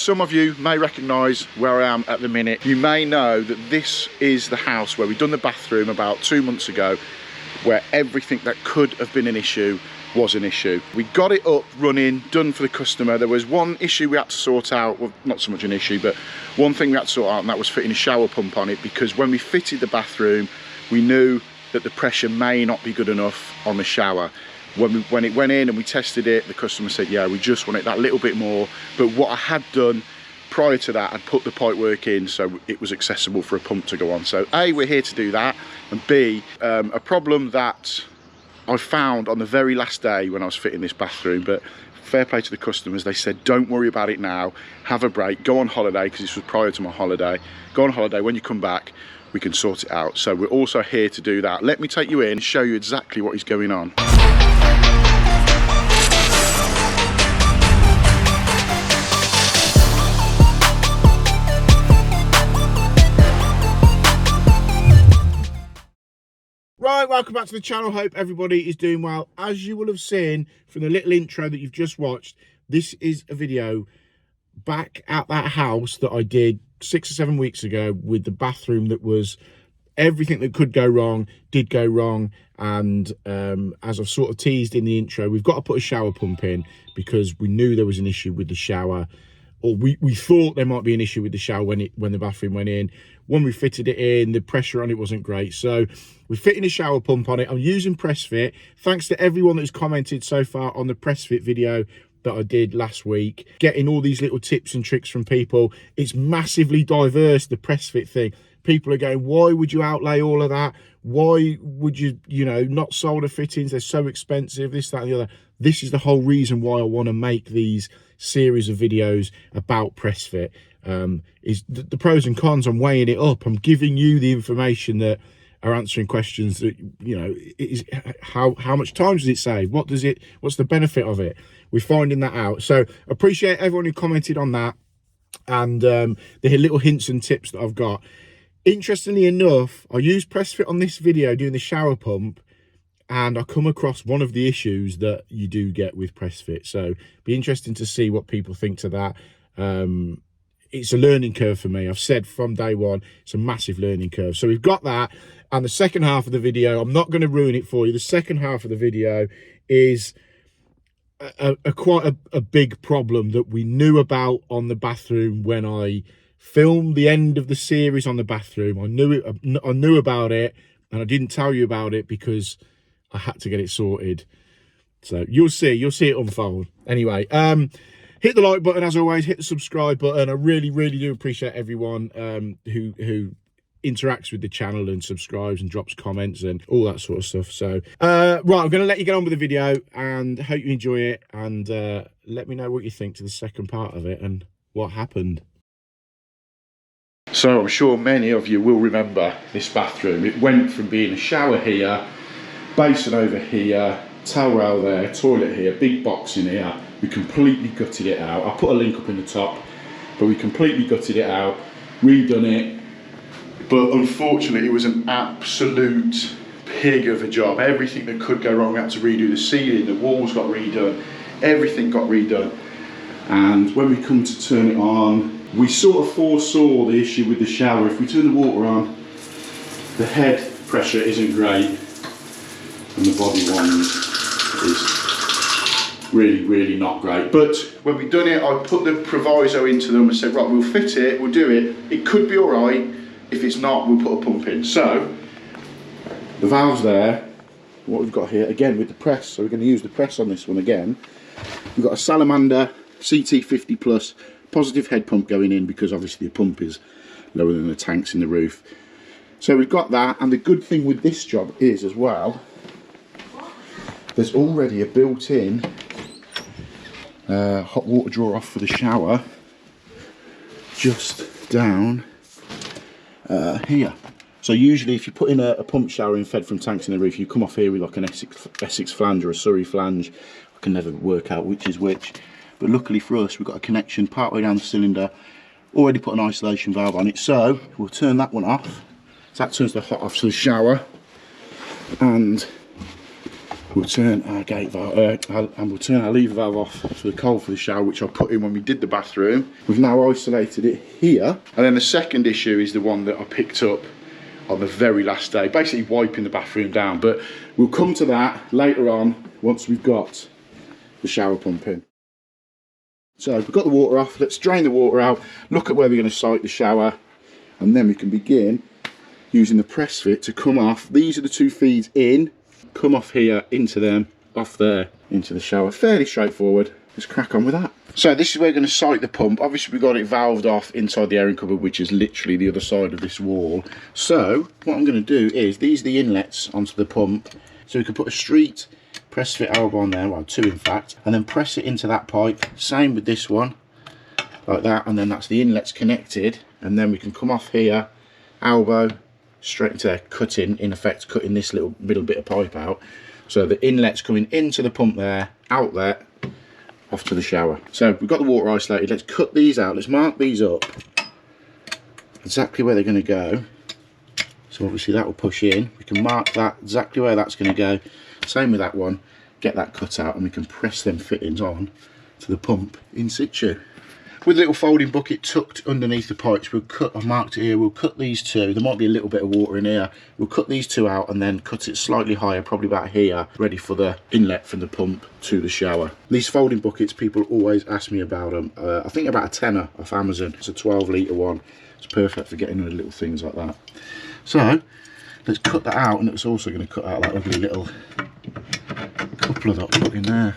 some of you may recognise where I am at the minute. You may know that this is the house where we've done the bathroom about 2 months ago, where everything that could have been an issue was an issue. We got it up, running, done for the customer. There was one issue we had to sort out, well, not so much an issue, but one thing we had to sort out, and that was fitting a shower pump on it, because when we fitted the bathroom, we knew that the pressure may not be good enough on the shower. When it went in and we tested it, the customer said, yeah, we just want it that little bit more. But what I had done prior to that, I'd put the pipe work in so it was accessible for a pump to go on. So A, we're here to do that, and B, a problem that I found on the very last day when I was fitting this bathroom, but fair play to the customers, they said, don't worry about it now, have a break, go on holiday, because this was prior to my holiday, go on holiday, when you come back, we can sort it out. So we're also here to do that. Let me take you in and show you exactly what is going on. Right, welcome back to the channel. Hope everybody is doing well. As you will have seen from the little intro that you've just watched, this is a video back at that house that I did 6 or 7 weeks ago with the bathroom that was everything that could go wrong did go wrong. And as I've sort of teased in the intro, we've got to put a shower pump in because we knew there was an issue with the shower, or we thought there might be an issue with the shower when the bathroom went in. When we fitted it in, the pressure on it wasn't great, so we're fitting a shower pump on it. I'm using pressfit. Thanks to everyone that's commented so far on the pressfit video that I did last week, getting all these little tips and tricks from people. It's massively diverse, the pressfit thing. People are going, why would you outlay all of that? Why would you not solder fittings? They're so expensive, this, that, and the other. This is the whole reason why I want to make these series of videos about pressfit. Is the pros and cons. I'm weighing it up. I'm giving you the information that are answering questions that, is how much time does it save? What's the benefit of it? We're finding that out. So appreciate everyone who commented on that, and the little hints and tips that I've got. Interestingly enough, I used pressfit on this video doing the shower pump, and I come across one of the issues that you do get with pressfit. So be interesting to see what people think to that. It's a learning curve for me. I've said from day one, it's a massive learning curve. So we've got that. And the second half of the video, I'm not going to ruin it for you. The second half of the video is quite a big problem that we knew about on the bathroom when I filmed the end of the series on the bathroom. I knew about it, and I didn't tell you about it because I had to get it sorted. So you'll see it unfold. Anyway, hit the like button as always, hit the subscribe button. I really do appreciate everyone who interacts with the channel and subscribes and drops comments and all that sort of stuff. So right, I'm going to let you get on with the video, and hope you enjoy it, and let me know what you think to the second part of it and what happened. So I'm sure many of you will remember this bathroom. It went from being a shower here, basin over here, towel rail there, toilet here, big box in here. We completely gutted it out. I'll put a link up in the top, but we completely gutted it out, redone it. But unfortunately, it was an absolute pig of a job. Everything that could go wrong, we had to redo the ceiling, the walls got redone, everything got redone. And when we come to turn it on, we sort of foresaw the issue with the shower. If we turn the water on, the head pressure isn't great, and the body one is really not great. But when we done it, I put the proviso into them and said, right, we'll fit it, we'll do it. It could be all right. If it's not, we'll put a pump in. So the valve's there. What we've got here, again with the press, so we're going to use the press on this one again. We've got a Salamander CT50 plus positive head pump going in, because obviously the pump is lower than the tanks in the roof. So we've got that, and the good thing with this job is as well, there's already a built-in hot water draw off for the shower just down here. So usually if you put in a pump shower in fed from tanks in the roof, you come off here with like an Essex flange or a Surrey flange. I can never work out which is which, but luckily for us we've got a connection part way down the cylinder, already put an isolation valve on it. So we'll turn that one off, so that turns the hot off to the shower, and we'll turn our gate valve, and we'll turn our lever valve off for the cold for the shower, which I put in when we did the bathroom. We've now isolated it here. And then the second issue is the one that I picked up on the very last day, basically wiping the bathroom down. But we'll come to that later on once we've got the shower pump in. So we've got the water off, let's drain the water out, look at where we're going to site the shower, and then we can begin using the press fit to come off. These are the two feeds in, come off here into them, off there into the shower. Fairly straightforward. Let's crack on with that. So this is where we're going to site the pump. Obviously we've got it valved off inside the airing cupboard, which is literally the other side of this wall. So what I'm going to do is, these are the inlets onto the pump. So we can put a street press fit elbow on there, well, two in fact, and then press it into that pipe. Same with this one, like that, and then that's the inlets connected, and then we can come off here, elbow straight into there, cutting, in effect cutting this little middle bit of pipe out. So the inlet's coming into the pump there, outlet, off to the shower. So we've got the water isolated. Let's cut these out, let's mark these up exactly where they're going to go. So obviously that will push in, we can mark that exactly where that's going to go. Same with that one, get that cut out, and we can press them fittings on to the pump in situ. With a little folding bucket tucked underneath the pipes, we'll cut, I've marked it here, we'll cut these two. There might be a little bit of water in here. We'll cut these two out and then cut it slightly higher, probably about here, ready for the inlet from the pump to the shower. These folding buckets, people always ask me about them. I think about a tenner off Amazon. It's a 12-litre one. It's perfect for getting into little things like that. So let's cut that out, and it's also going to cut out that ugly little coupler that I put in there.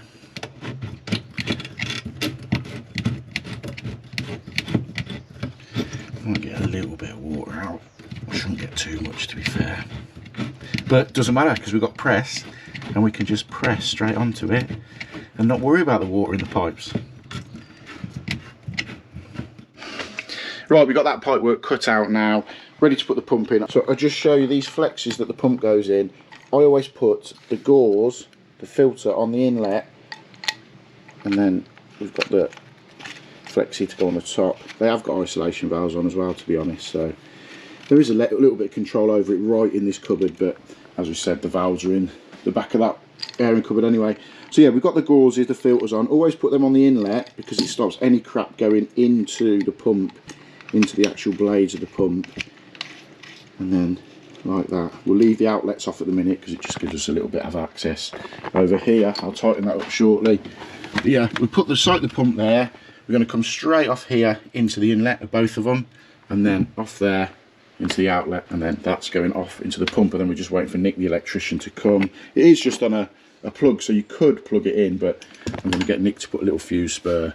Might get a little bit of water out. I shouldn't get too much, to be fair. But it doesn't matter, because we've got press, and we can just press straight onto it and not worry about the water in the pipes. Right, we've got that pipe work cut out now, ready to put the pump in. So I'll just show you these flexes that the pump goes in. I always put the gauze, the filter, on the inlet, and then we've got the flexi to go on the top. They have got isolation valves on as well, to be honest, so there is a little bit of control over it right in this cupboard, but as we said, the valves are in the back of that airing cupboard anyway. So yeah, we've got the gauzes, the filters on. Always put them on the inlet because it stops any crap going into the pump, into the actual blades of the pump. And then like that. We'll leave the outlets off at the minute because it just gives us a little bit of access over here. I'll tighten that up shortly. But yeah, we put the site the pump there. We're going to come straight off here into the inlet of both of them, and then off there into the outlet, and then that's going off into the pump, and then we're just waiting for Nick the electrician to come. It is just on a plug, so you could plug it in, but I'm going to get Nick to put a little fuse spur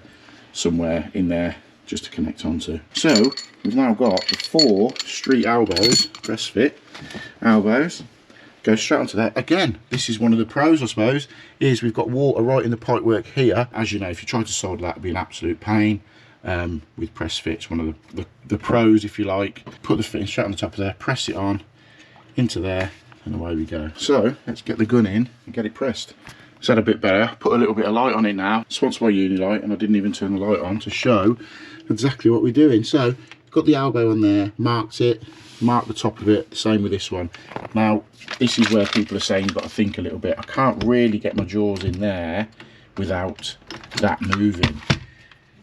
somewhere in there just to connect onto. So we've now got the 4 street elbows, press fit elbows, go straight onto there. Again, this is one of the pros, I suppose, is we've got water right in the pipe work here. As you know, if you try to solder that, it'd be an absolute pain. With press fits, one of the pros, if you like. Put the fitting straight on the top of there, press it on into there, and away we go. So let's get the gun in and get it pressed. Is that a bit better? Put a little bit of light on it now. Sponsored by Unilite, and I didn't even turn the light on to show exactly what we're doing. So got the elbow on there, marked it, marked the top of it, same with this one. Now this is where people are saying you've got to think a little bit. I can't really get my jaws in there without that moving.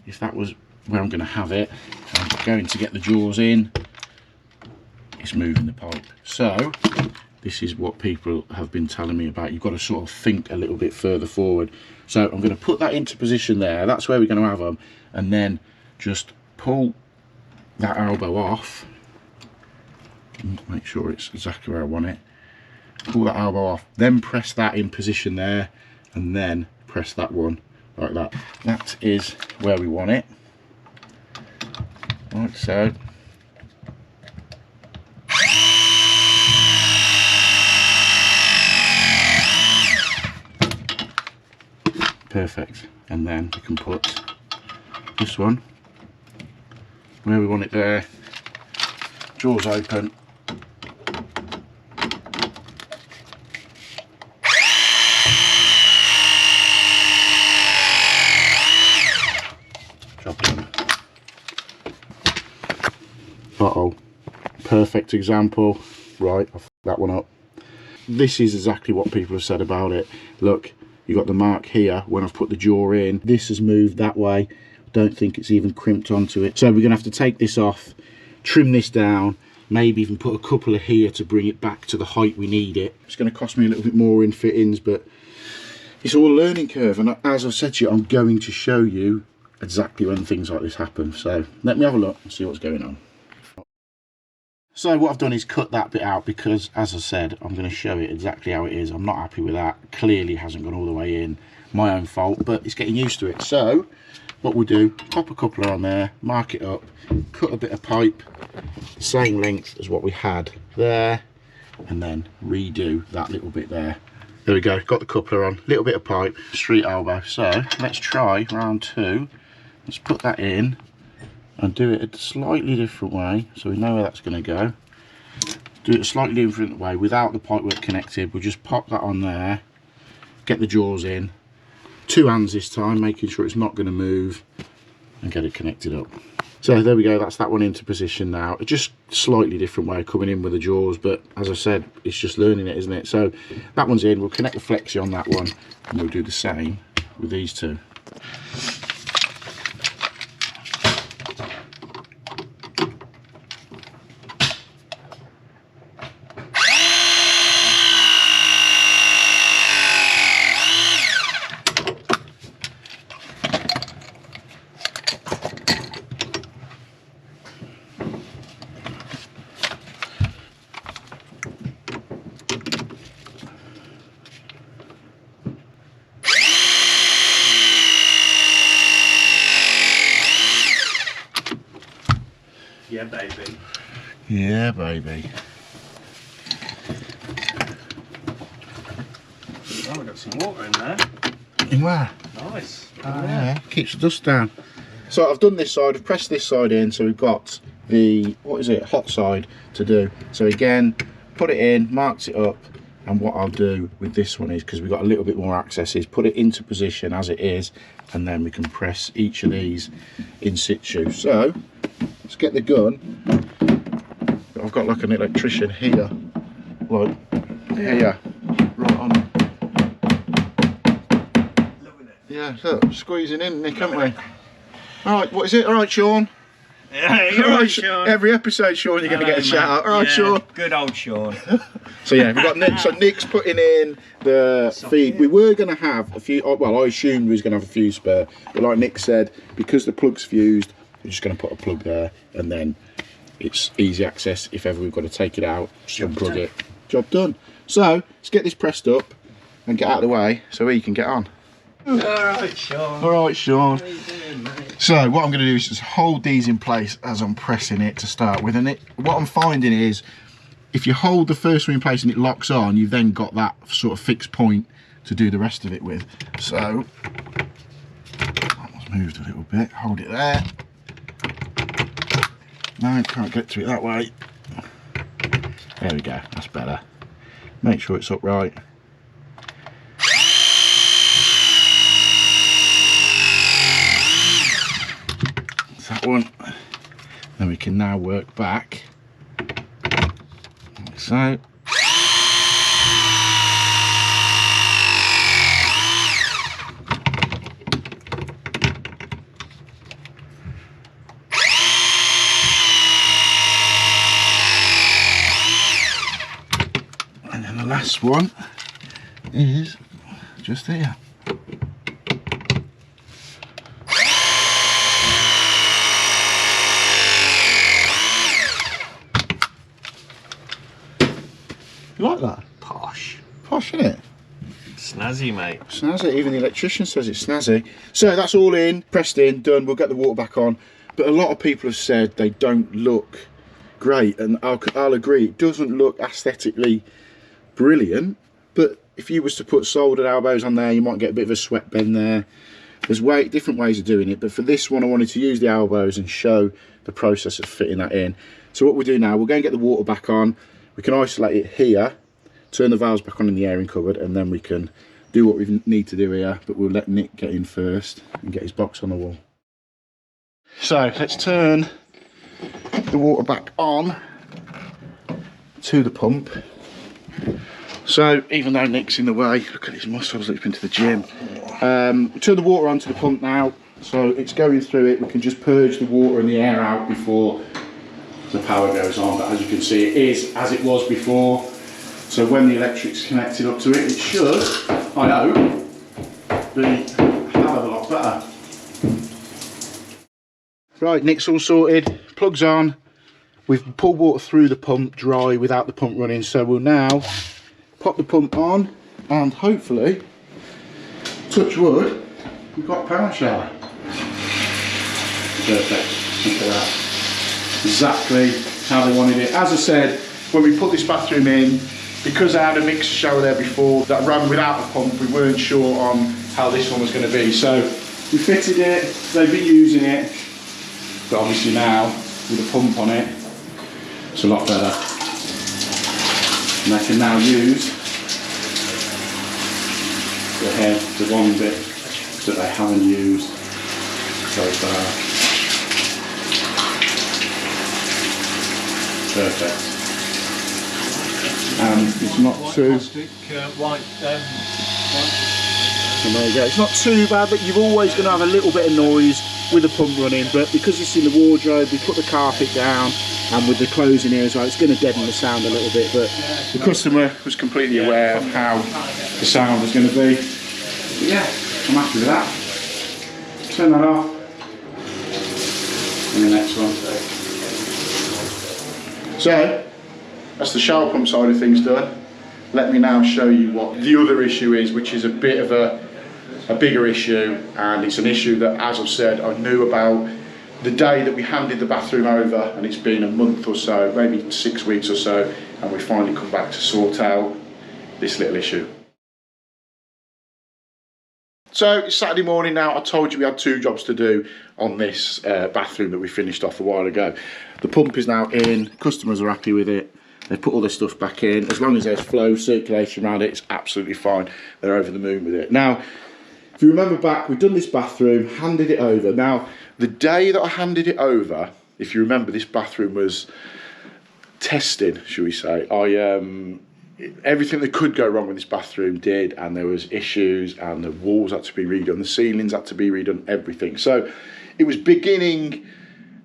If that was where I'm going to have it, I'm going to get the jaws in, it's moving the pipe. So this is what people have been telling me about. You've got to sort of think a little bit further forward. So I'm going to put that into position there. That's where we're going to have them, and then just pull that elbow off. Make sure it's exactly where I want it. Pull that elbow off, then press that in position there, and then press that one like that. That is where we want it. Like so. Perfect. And then we can put this one where we want it there. Jaws open. Job done. Uh-oh. Perfect example. Right, I've that one up. this is exactly what people have said about it. Look, you got the mark here when I've put the jaw in. This has moved that way. Don't think it's even crimped onto it. So we're gonna have to take this off, trim this down, maybe even put a couple of here to bring it back to the height we need it. It's gonna cost me a little bit more in fittings, but it's all a learning curve. And as I've said to you, I'm going to show you exactly when things like this happen. So let me have a look and see what's going on. So what I've done is cut that bit out because, as I said, I'm going to show it exactly how it is. I'm not happy with that. Clearly hasn't gone all the way in. My own fault, but it's getting used to it. So what we'll do, pop a coupler on there, mark it up, cut a bit of pipe, same length as what we had there, and then redo that little bit there. There we go, got the coupler on, little bit of pipe, street elbow. So let's try round 2. Let's put that in and do it a slightly different way so we know where that's going to go. Do it a slightly different way without the pipework connected. We'll just pop that on there, get the jaws in, 2 hands this time, making sure it's not going to move, and get it connected up. So there we go, that's that one into position now. Just slightly different way of coming in with the jaws, but as I said, it's just learning it, isn't it? So that one's in, we'll connect the flexi on that one, and we'll do the same with these 2. Yeah, baby. Yeah, baby. Oh, we've got some water in there. In where? Nice. Oh, yeah, keeps the dust down. So I've done this side, I've pressed this side in, so we've got the, what is it, hot side to do. So again, put it in, marks it up, and what I'll do with this one is, because we've got a little bit more access, is put it into position as it is, and then we can press each of these in situ. So let's get the gun. I've got like an electrician here, like here, right on. Loving it. Yeah, look, squeezing in, Nick, haven't we? All right, what is it? All right, Sean. Yeah, you're right, Sean. Every episode, Sean, you're going to get a shout out. All right, yeah, Sean. Good old Sean. So yeah, we've got Nick. So Nick's putting in the feed. We were going to have a few. Well, I assumed we was going to have a fuse spare, but like Nick said, because the plug's fused, we're just going to put a plug there, and then it's easy access. If ever we've got to take it out, just unplug it. Job done. So let's get this pressed up and get out of the way so he can get on. All right, Sean. All right, Sean. How you doing, mate? So what I'm going to do is just hold these in place as I'm pressing it to start with, and what I'm finding is if you hold the first one in place and it locks on, you've then got that sort of fixed point to do the rest of it with. So that's moved a little bit, hold it there. No, can't get to it that way. There we go, that's better. Make sure it's upright. That one. Then we can now work back like so. And then the last one is just here. You like that? Posh. Posh, isn't it? Snazzy, mate. Snazzy, even the electrician says it's snazzy. So that's all in, pressed in, done. We'll get the water back on. But a lot of people have said they don't look great, and I'll agree, it doesn't look aesthetically brilliant, but if you was to put soldered elbows on there, you might get a bit of a sweat bend there. There's different ways of doing it, but for this one I wanted to use the elbows and show the process of fitting that in. So what we'll do now, we'll go and get the water back on. We can isolate it here, turn the valves back on in the airing cupboard, and then we can do what we need to do here, but we'll let Nick get in first and get his box on the wall. So let's turn the water back on to the pump. So even though Nick's in the way, look at his muscles, he's been to the gym. We turn the water onto the pump now, so it's going through it. We can just purge the water and the air out before the power goes on, but as you can see, it is as it was before. So when the electric's connected up to it, it should, I hope, be a hell of a lot better. Right, Nick's all sorted, plugs on. We've pulled water through the pump dry without the pump running, so we'll now pop the pump on and hopefully, touch wood, we've got a power shower. Perfect, look at that. Exactly how they wanted it. As I said, when we put this bathroom in, because I had a mixed shower there before that ran without a pump, we weren't sure on how this one was going to be. So we fitted it, they've been using it, but obviously now with a pump on it, it's a lot better. And I can now use the one bit that I haven't used so far. Perfect. It's not too. And there you go. It's not too bad, but you're always going to have a little bit of noise with the pump running. But because it's in the wardrobe, we put the carpet down, and with the clothes in here as well, it's going to deaden the sound a little bit. But the customer was completely aware of how the sound was going to be. But yeah, I'm happy with that. Turn that off. And the next one. So that's the shower pump side of things done. Let me now show you what the other issue is, which is a bit of a bigger issue, and it's an issue that, as I've said, I knew about the day that we handed the bathroom over, and it's been a month or so, maybe 6 weeks or so, and we finally come back to sort out this little issue. So it's Saturday morning now. I told you we had 2 jobs to do on this bathroom that we finished off a while ago. The pump is now in, customers are happy with it. They put all their stuff back in. As long as there's flow, circulation around it, it's absolutely fine. They're over the moon with it. Now, if you remember back, we've done this bathroom, handed it over. Now, the day that I handed it over, if you remember, this bathroom was tested, shall we say. Everything that could go wrong with this bathroom did, and there was issues, and the walls had to be redone, the ceilings had to be redone, everything. So it was beginning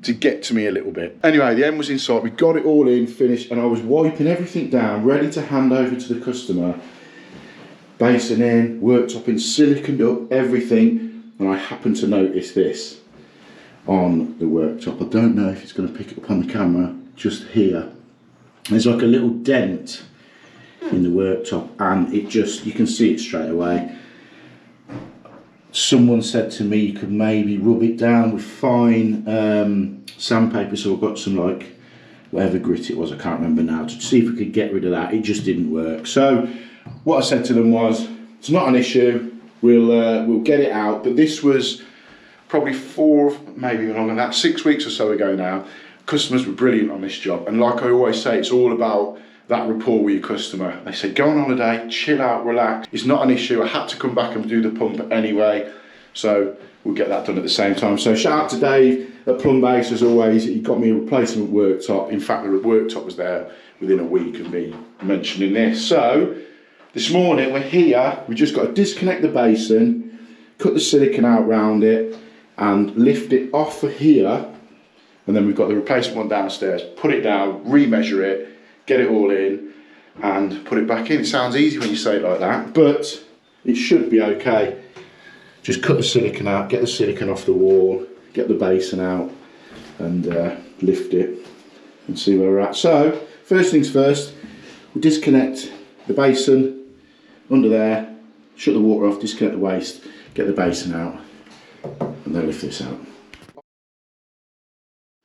to get to me a little bit. Anyway, the end was in sight. We got it all in, finished, and I was wiping everything down, ready to hand over to the customer. Basin in, worktop in, siliconed up, everything, and I happened to notice this on the worktop. I don't know if it's going to pick it up on the camera, just here. There's like a little dent in the worktop, and it just, you can see it straight away. Someone said to me you could maybe rub it down with fine sandpaper, so I've got some, like, whatever grit it was, I can't remember now, to see if we could get rid of that. It just didn't work. So what I said to them was, it's not an issue, we'll get it out. But this was probably 4, maybe even longer than that, 6 weeks or so ago now. Customers were brilliant on this job, and like I always say, it's all about that rapport with your customer. They said, go on holiday, chill out, relax. It's not an issue. I had to come back and do the pump anyway, so we'll get that done at the same time. So shout out to Dave at Plumbase, as always. He got me a replacement worktop. In fact, the worktop was there within a week of me mentioning this. So this morning we're here. We just got to disconnect the basin, cut the silicone out round it, and lift it off of here. And then we've got the replacement one downstairs. Put it down, remeasure it, get it all in, and put it back in. It sounds easy when you say it like that, but it should be okay. Just cut the silicone out, get the silicone off the wall, get the basin out, and lift it and see where we're at. So first things first, we disconnect the basin under there, shut the water off, disconnect the waste, get the basin out, and then lift this out.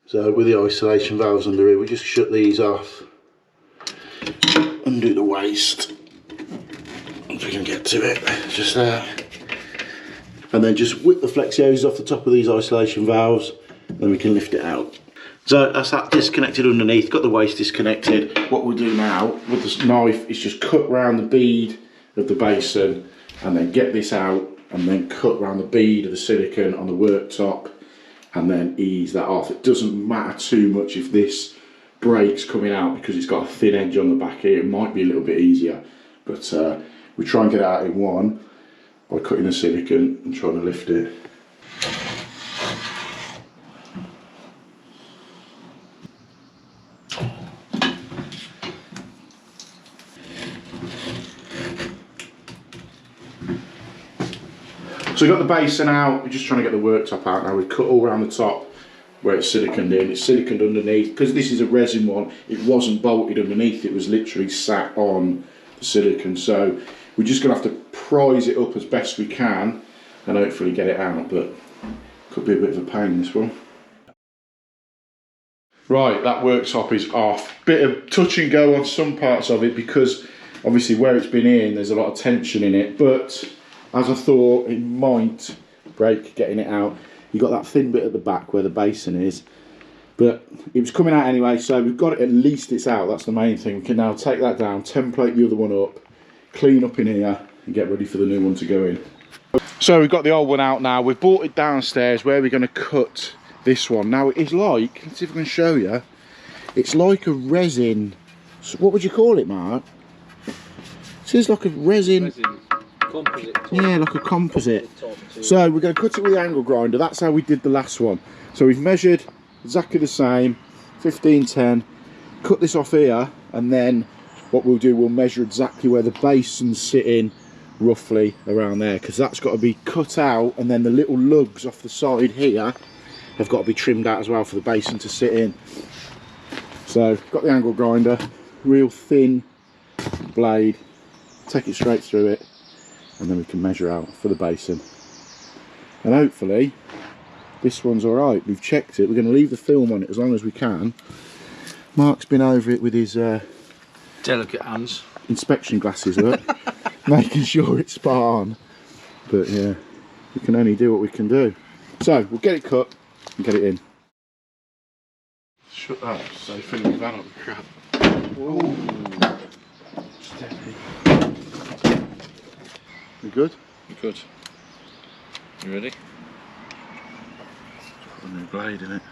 So with the isolation valves under here, we just shut these off, undo the waste, if we can get to it, just there. And then just whip the flexi hoses off the top of these isolation valves, then we can lift it out. So that's that disconnected underneath, got the waste disconnected. What we'll do now with this knife is just cut round the bead of the basin, and then get this out, and then cut round the bead of the silicone on the worktop, and then ease that off. It doesn't matter too much if this breaks coming out, because it's got a thin edge on the back here. It might be a little bit easier, But we try and get it out in one by cutting the silicone and trying to lift it. So we've got the basin out, we're just trying to get the worktop out now. We've cut all around the top where it's siliconed in. It's siliconed underneath. Because this is a resin one, it wasn't bolted underneath, it was literally sat on the silicone. So we're just going to have to prise it up as best we can and hopefully get it out, but could be a bit of a pain, this one. Right, that worktop is off. Bit of touch and go on some parts of it because obviously where it's been in, there's a lot of tension in it, but as I thought, it might break getting it out. You've got that thin bit at the back where the basin is, but it was coming out anyway, so we've got it, at least it's out. That's the main thing. We can now take that down, template the other one up, clean up in here, and get ready for the new one to go in. So we've got the old one out now. We've brought it downstairs where we're going to cut this one. Now it is like, let's see if I can show you, it's like a resin, what would you call it, Mark? This is like a resin composite top. Yeah, like a composite. So we're going to cut it with the angle grinder. That's how we did the last one. So we've measured exactly the same, 1510, cut this off here, and then what we'll do, we'll measure exactly where the basin's sitting, roughly around there, because that's got to be cut out, and then the little lugs off the side here have got to be trimmed out as well for the basin to sit in. So got the angle grinder, real thin blade, take it straight through it, and then we can measure out for the basin. And hopefully this one's all right. We've checked it. We're going to leave the film on it as long as we can. Mark's been over it with his delicate hands, inspection glasses, look, making sure it's spot on. But yeah, we can only do what we can do. So we'll get it cut and get it in. Shut up, so filling your van up with crap. Ooh. Steady. We good? you could. You ready? Put a new blade in it.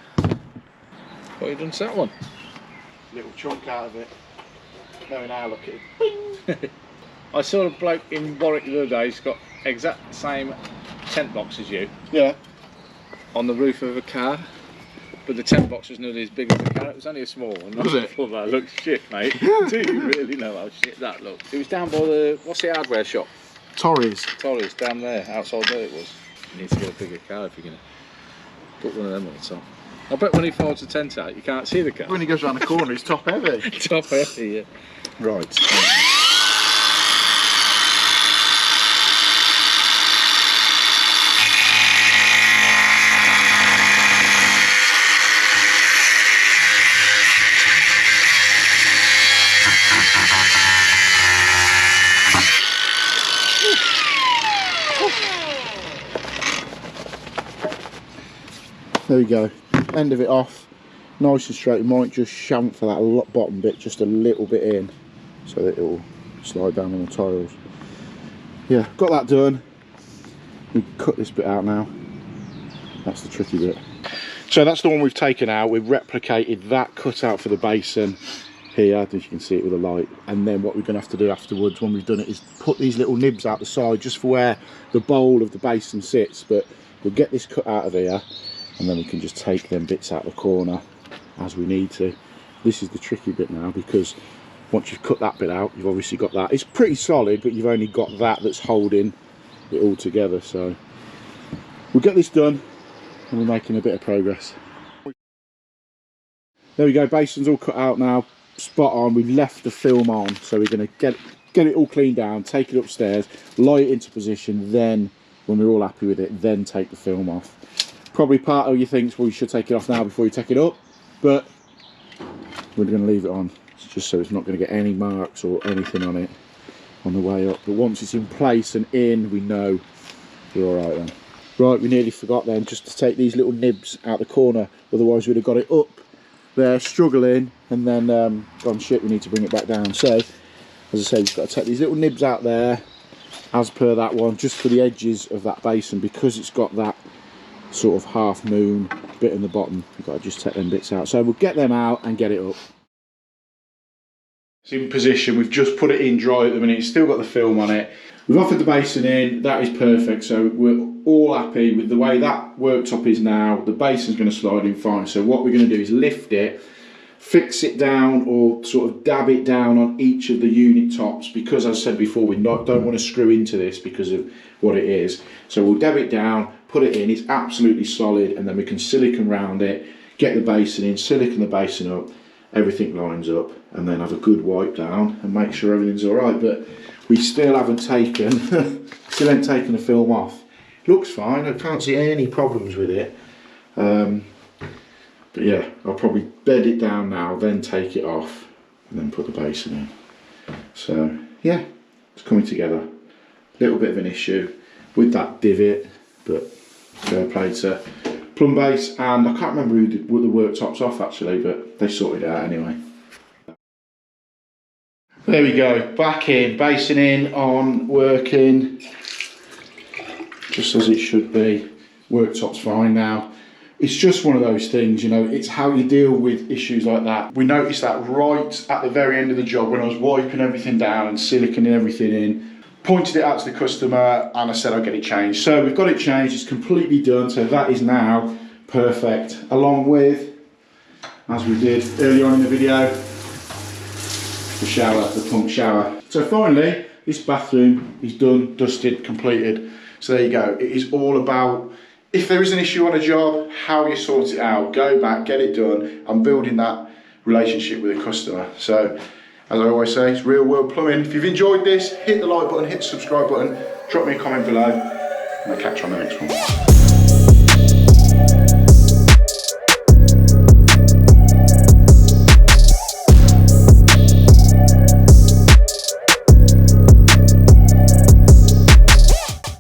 What have you done to that one? Little chunk out of it. Knowing how, look at it. I saw a bloke in Warwick the other day, he's got exact same tent box as you. Yeah. On the roof of a car. But the tent box was nearly as big as the car. It was only a small one. Was it? I thought that looked shit, mate. Do you really know how shit that looked? It was down by the, what's the hardware shop? Torres. Torres, down there, outside there it was. You need to get a bigger car if you're going to put one of them on the top. I bet when he folds the tent out, you can't see the car. When he goes around the corner, it's top heavy. Top heavy, yeah. Right. There we go, end of it off, nice and straight. We might just chamfer that bottom bit just a little bit in so that it will slide down on the tiles. Yeah, got that done. We cut this bit out now. That's the tricky bit. So that's the one we've taken out. We've replicated that cutout for the basin here, as you can see it with the light. And then what we're going to have to do afterwards when we've done it is put these little nibs out the side just for where the bowl of the basin sits. But we'll get this cut out of here, and then we can just take them bits out the corner as we need to. This is the tricky bit now, because once you've cut that bit out, you've obviously got that. It's pretty solid, but you've only got that that's holding it all together. So we'll get this done, and we're making a bit of progress. There we go, basin's all cut out now, spot on. We've left the film on, so we're going to get it all cleaned down, take it upstairs, lie it into position, then when we're all happy with it, then take the film off. Probably part of you thinks, well, you should take it off now before you take it up, but we're going to leave it on just so it's not going to get any marks or anything on it on the way up. But once it's in place and in, we know we're all right then. Right, we nearly forgot then just to take these little nibs out the corner, otherwise we'd have got it up there struggling and then gone shit, we need to bring it back down. So as I say, we've got to take these little nibs out there as per that one, just for the edges of that basin, because it's got that sort of half moon bit in the bottom. You've got to just take them bits out. So we'll get them out and get it up. It's in position. We've just put it in dry at the minute. It's still got the film on it. We've offered the basin in. That is perfect. So we're all happy with the way that worktop is now. The basin's going to slide in fine. So what we're going to do is lift it, fix it down, or sort of dab it down on each of the unit tops, because as I said before, we don't want to screw into this because of what it is. So we'll dab it down, put it in. It's absolutely solid, and then we can silicone round it, get the basin in, silicone the basin up, everything lines up, and then have a good wipe down and make sure everything's all right. But we still haven't taken the film off. Looks fine. I can't see any problems with it. But yeah, I'll probably bed it down now, then take it off, and then put the basin in. So yeah, it's coming together. A little bit of an issue with that divot, but fair play to Plumb Base, and I can't remember who did the worktops off actually, but they sorted it out anyway. There we go, back in, basin in, on, working, just as it should be. Worktop's fine now. It's just one of those things, you know, it's how you deal with issues like that. We noticed that right at the very end of the job when I was wiping everything down and siliconing everything in. Pointed it out to the customer and I said I'll get it changed. So we've got it changed, it's completely done, so that is now perfect. Along with, as we did earlier on in the video, the shower, the pump shower. So finally, this bathroom is done, dusted, completed. So there you go. It is all about, if there is an issue on a job, how you sort it out. Go back, get it done, and building that relationship with the customer. So, as I always say, it's real world plumbing. If you've enjoyed this, hit the like button, hit the subscribe button, drop me a comment below, and I'll catch you on the next one.